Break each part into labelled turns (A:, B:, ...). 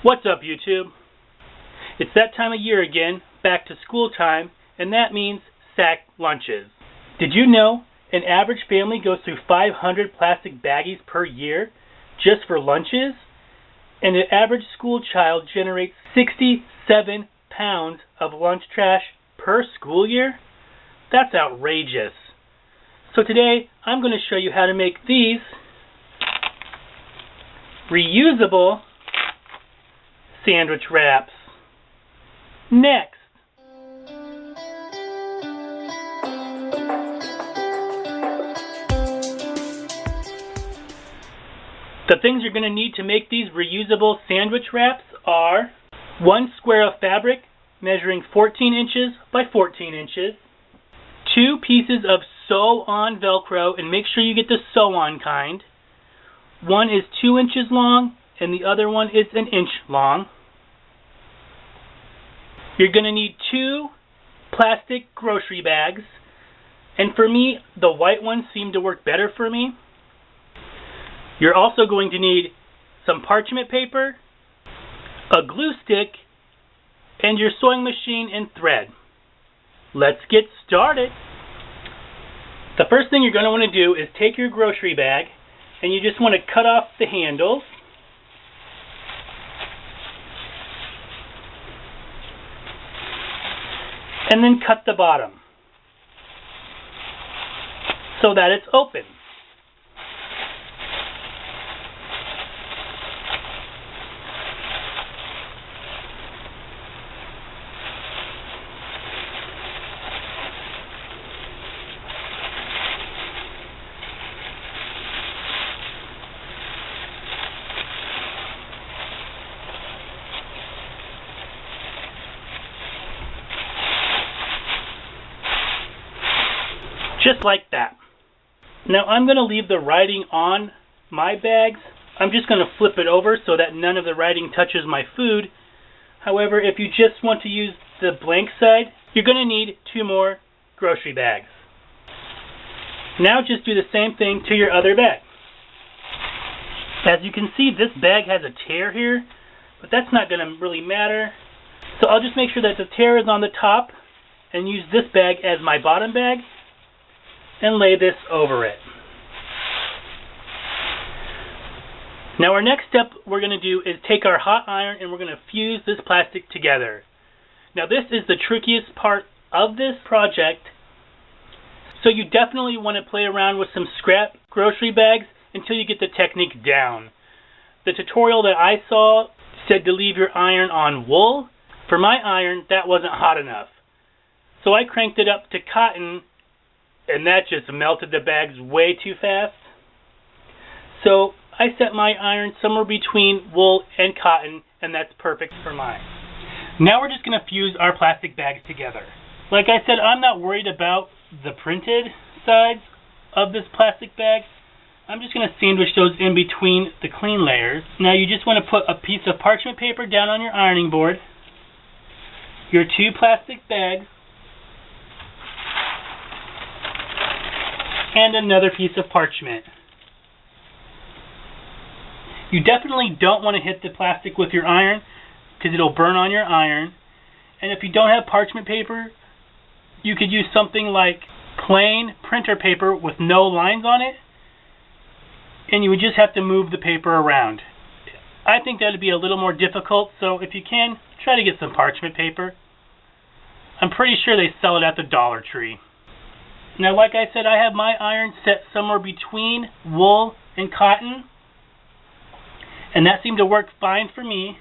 A: What's up, YouTube? It's that time of year again, back to school time, and that means sack lunches. Did you know an average family goes through 500 plastic baggies per year just for lunches? And an average school child generates 67 pounds of lunch trash per school year? That's outrageous. So today, I'm going to show you how to make these reusable sandwich wraps. Next. The things you're going to need to make these reusable sandwich wraps are 1 square of fabric measuring 14 inches by 14 inches, 2 pieces of sew-on Velcro, and make sure you get the sew-on kind. One is 2 inches long and the other one is 1 inch long. You're going to need 2 plastic grocery bags, and for me, the white ones seem to work better for me. You're also going to need some parchment paper, a glue stick, and your sewing machine and thread. Let's get started. The first thing you're going to want to do is take your grocery bag and you just want to cut off the handles. And then cut the bottom so that it's open. Just like that. Now I'm going to leave the writing on my bags. I'm just going to flip it over so that none of the writing touches my food. However, if you just want to use the blank side, you're going to need 2 more grocery bags. Now just do the same thing to your other bag. As you can see, this bag has a tear here, but that's not going to really matter. So I'll just make sure that the tear is on the top and use this bag as my bottom bag and lay this over it. Now our next step we're going to do is take our hot iron and we're going to fuse this plastic together. Now this is the trickiest part of this project, so you definitely want to play around with some scrap grocery bags until you get the technique down. The tutorial that I saw said to leave your iron on wool. For my iron, that wasn't hot enough. So I cranked it up to cotton, and that just melted the bags way too fast. So I set my iron somewhere between wool and cotton, and that's perfect for mine. Now we're just going to fuse our plastic bags together. Like I said, I'm not worried about the printed sides of this plastic bag. I'm just going to sandwich those in between the clean layers. Now you just want to put a piece of parchment paper down on your ironing board, your 2 plastic bags, and another piece of parchment. You definitely don't want to hit the plastic with your iron because it'll burn on your iron. And if you don't have parchment paper, you could use something like plain printer paper with no lines on it, and you would just have to move the paper around. I think that would be a little more difficult, so if you can, try to get some parchment paper. I'm pretty sure they sell it at the Dollar Tree. Now, like I said, I have my iron set somewhere between wool and cotton, and that seemed to work fine for me.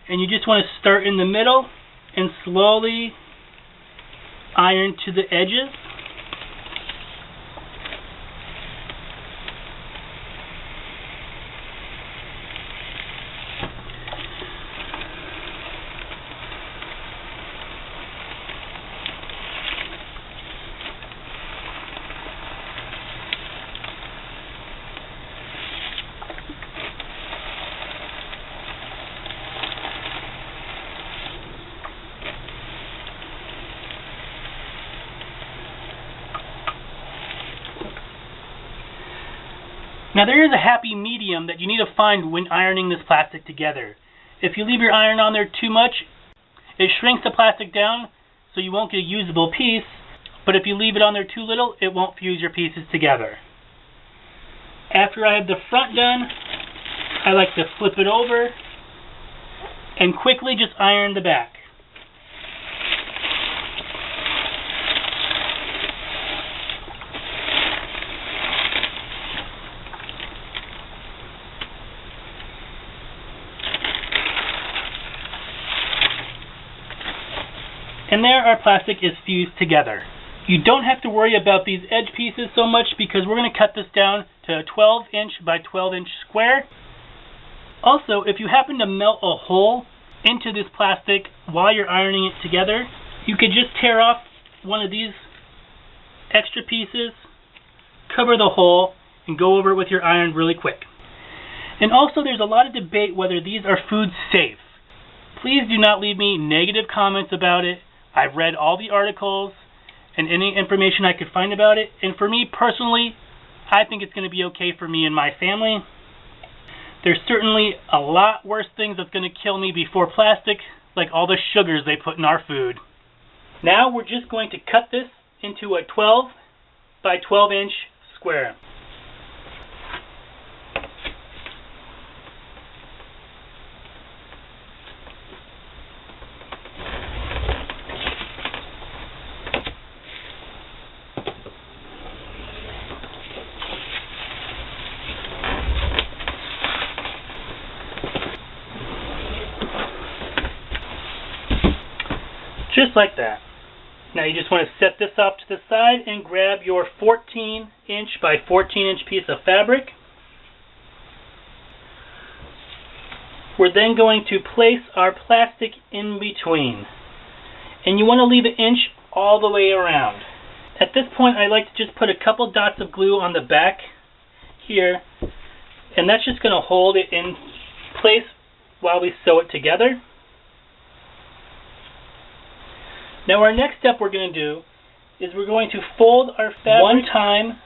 A: And you just want to start in the middle and slowly iron to the edges. Now there is a happy medium that you need to find when ironing this plastic together. If you leave your iron on there too much, it shrinks the plastic down so you won't get a usable piece, but if you leave it on there too little, it won't fuse your pieces together. After I have the front done, I like to flip it over and quickly just iron the back. And there our plastic is fused together. You don't have to worry about these edge pieces so much because we're going to cut this down to a 12-inch by 12-inch square. Also, if you happen to melt a hole into this plastic while you're ironing it together, you could just tear off one of these extra pieces, cover the hole, and go over it with your iron really quick. And also, there's a lot of debate whether these are food safe. Please do not leave me negative comments about it. I've read all the articles and any information I could find about it, and for me personally, I think it's going to be okay for me and my family. There's certainly a lot worse things that's going to kill me before plastic, like all the sugars they put in our food. Now we're just going to cut this into a 12 by 12-inch square. Just like that. Now you just want to set this off to the side and grab your 14-inch by 14-inch piece of fabric. We're then going to place our plastic in between. And you want to leave an inch all the way around. At this point, I like to just put a couple dots of glue on the back here, and that's just going to hold it in place while we sew it together. Now our next step we're going to do is we're going to fold our fabric one time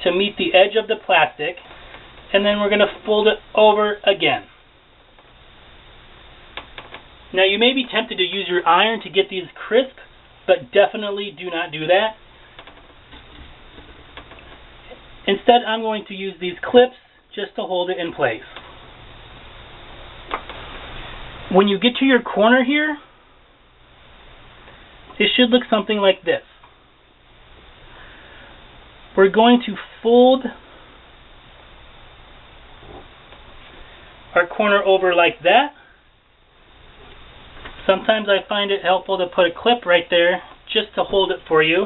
A: to meet the edge of the plastic, and then we're going to fold it over again. Now you may be tempted to use your iron to get these crisp, but definitely do not do that. Instead, I'm going to use these clips just to hold it in place. When you get to your corner here, it should look something like this. We're going to fold our corner over like that. Sometimes I find it helpful to put a clip right there just to hold it for you.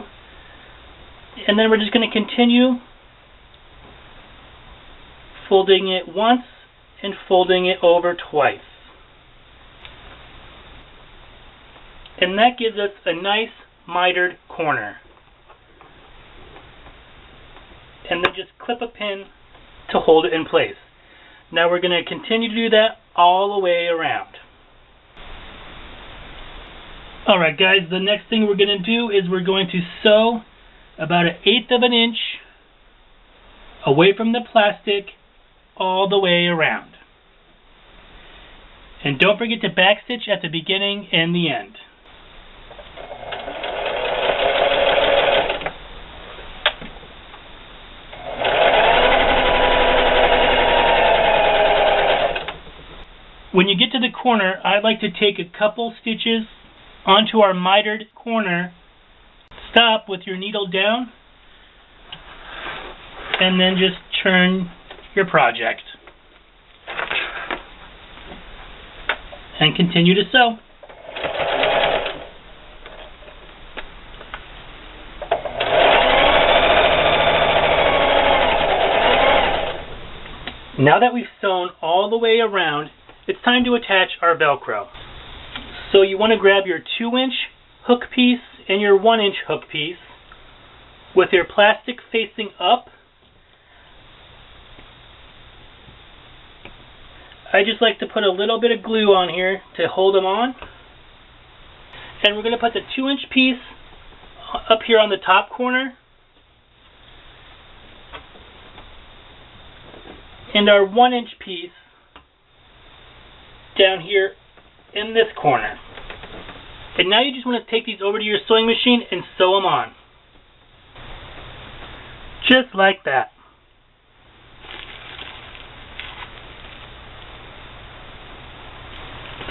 A: And then we're just going to continue folding it once and folding it over twice. And that gives us a nice mitered corner. And then just clip a pin to hold it in place. Now we're going to continue to do that all the way around. Alright guys, the next thing we're going to do is we're going to sew about 1/8 of an inch away from the plastic all the way around. And don't forget to backstitch at the beginning and the end. When you get to the corner, I'd like to take a couple stitches onto our mitered corner, stop with your needle down, and then just turn your project. And continue to sew. Now that we've sewn all the way around, it's time to attach our Velcro. So you want to grab your 2-inch hook piece and your 1-inch hook piece with your plastic facing up. I just like to put a little bit of glue on here to hold them on. And we're going to put the 2-inch piece up here on the top corner. And our 1-inch piece down here in this corner. And now you just want to take these over to your sewing machine and sew them on. Just like that.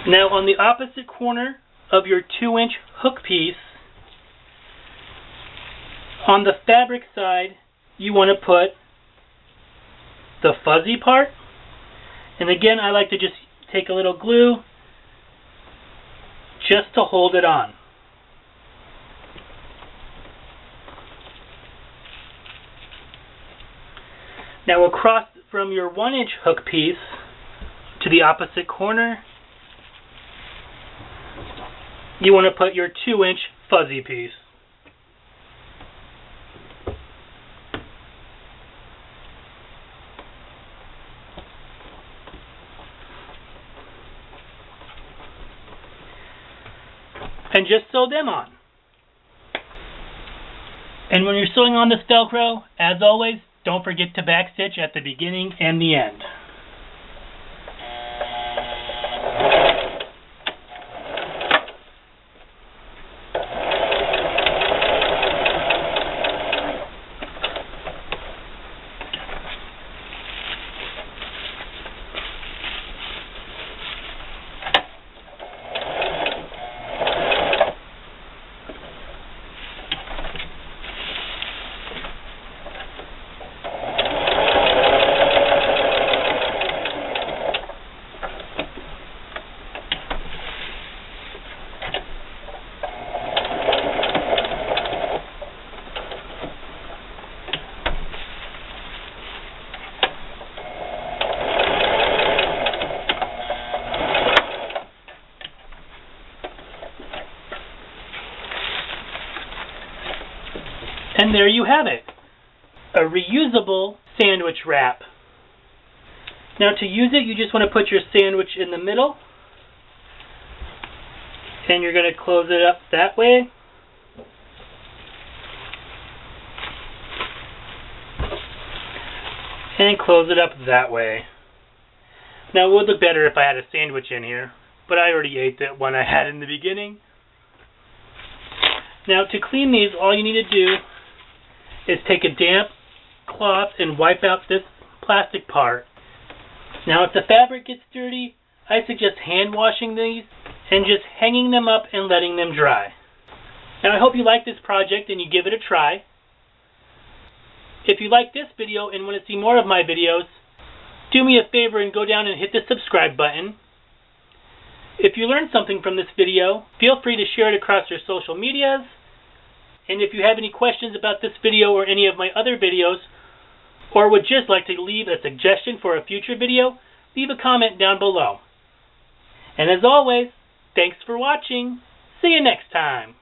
A: Now on the opposite corner of your 2-inch hook piece, on the fabric side, you want to put the fuzzy part. And again, I like to just take a little glue just to hold it on. Now across from your 1-inch hook piece to the opposite corner, you want to put your 2-inch fuzzy piece. And just sew them on. And when you're sewing on this Velcro, as always, don't forget to backstitch at the beginning and the end. And there you have it, a reusable sandwich wrap. Now to use it, you just want to put your sandwich in the middle, and you're going to close it up that way. And close it up that way. Now it would look better if I had a sandwich in here, but I already ate that one I had in the beginning. Now to clean these, all you need to do is take a damp cloth and wipe out this plastic part. Now if the fabric gets dirty, I suggest hand washing these and just hanging them up and letting them dry. Now I hope you like this project and you give it a try. If you like this video and want to see more of my videos, do me a favor and go down and hit the subscribe button. If you learned something from this video, feel free to share it across your social medias. And if you have any questions about this video or any of my other videos, or would just like to leave a suggestion for a future video, leave a comment down below. And as always, thanks for watching. See you next time.